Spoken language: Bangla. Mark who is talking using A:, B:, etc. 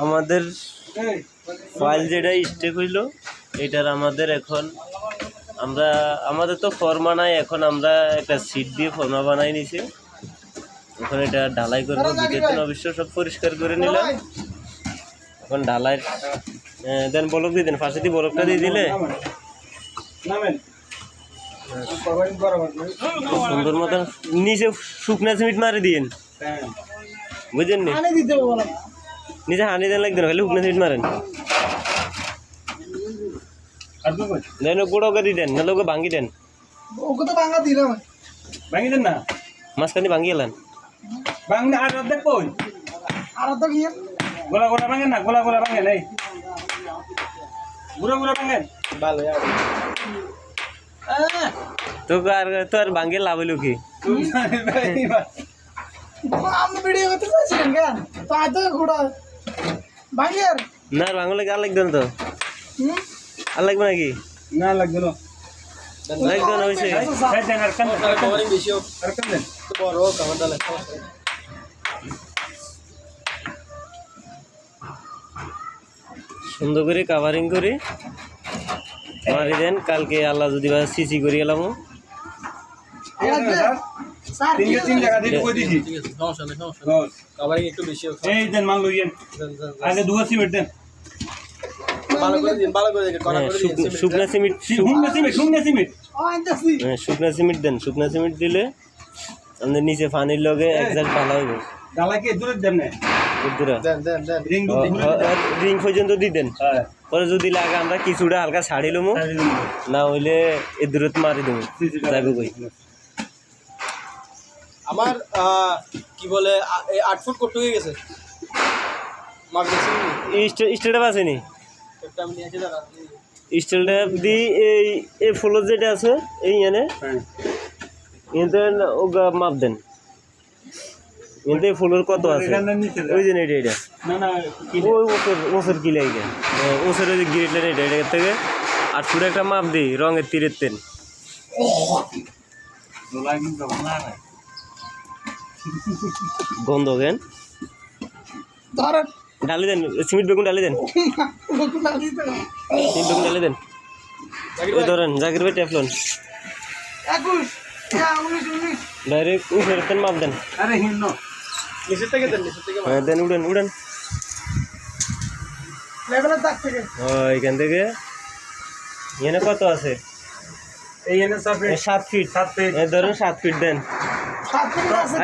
A: আমাদের ফাইল যেটা স্টেক হইলো এটার আমাদের এখন আমাদের তো ফর্মা নাই, এখন আমরা একটা সিট দিয়ে ফর্মা বানাই নিছি। এখন এটা ঢালাই করবো, ভিতরে অবশ্য সব পরিষ্কার করে নিলাম। এখন ঢালাই দেন, বলক দিয়ে দেন, ফার্স্টে দিয়ে বলকটা দিয়ে দিলে সুন্দর মতন নিচে শুকনা সিমেন্ট মারি দিন, বুঝলেন নি? নিচে হানি দেন লাগবে না, খালি শুকনা সিমেন্ট মারেন। দেন গুঁড়ো করে দেন, নাহলে ওকে ভাঙি দেন।
B: ওকে তো ভাঙা দিলাম,
C: ভাঙি দেন না,
A: মাঝখানে ভাঙি এলেন।
C: ভাঙলে আর অর্ধেক কই,
B: আর তো কি
C: গোলা গোলা ভাঙেন না, গোলা গোলা ভাঙেন, এই গুঁড়ো গুঁড়ো ভাঙেন।
B: ভালো
A: তো আর ভাঙে লাভ হইলো কি?
B: আমি ভিডিও করতে চাইছিলেন কেন? তো আজ তো ঘোড়া ভাঙি আর
A: না, আর ভাঙলে আর লাগবে না তো, আর লাগবে নাকি?
C: না লাগবে না,
A: লাগবে না, হয়েছে। সুন্দর করে কাভারিং করে মারি দেন। কালকে আল্লাহ যদি সিসি করি এলাম।
C: তিন টাকা দিয়ে কই দিছি, এই দেন মাল লইয়েন, আগে দুয়া সিমেন্ট দেন,
A: শুকনা সিমেন্ট,
C: শুকনা সিমেন্ট
A: শুকনা সিমেন্ট দেন। শুকনা সিমেন্ট দিলে আমাদের নিচে পানির লগে একজাক্ট ভালো হবে।
C: ডালাকে দূরে দেন না,
A: রিং পর্যন্ত দিয়ে দেন। পরে যদি লাগে আমরা কিছুটা হালকা ছাড়ি লমু, না হইলে এ দূরত মারি দেবো, যাবে কই।
D: আমার কি বলে 8 ফুট কত হয়ে গেছে,
A: স্টেপ আছে নি?
D: আমি নিয়ে আসি দাদা,
A: স্টেপ দিয়ে এই ফ্লোর যেটা আছে এই এনে ওগা মাপ দেন। কিন্তু এই ফ্লোর কত আছে ওই যে এটা এটা ওই ওসর কি লাগে, ওসরের যে গিরিট লাইন এটা এটার থেকে 8 ফুট একটা মাপ দিই রঙের তীরের তেল। গন্ধ কেন?
B: ধরেন
A: ডালি দেন, সিমেন্ট বেগুন ডালি দেন, সিমেন্ট বেগুন ডালি দেন। ওই ধরেন জাকির ভাই টেফলন
B: 21 19
A: ডাইরেক্ট উপরের তেল মাপ দেন।
C: আরে হিন্ন
D: নিচের থেকে দেন, নিচের থেকে
A: হ্যাঁ দেন, উড়েন উড়েন
B: লেভেলের দাগ থেকে
A: এখান থেকে এখানে কত আছে?
C: এই এনে 7 ফিট
A: 7 ফিট। ধরেন 7 ফিট দেন।
B: 7 ফিট আছে।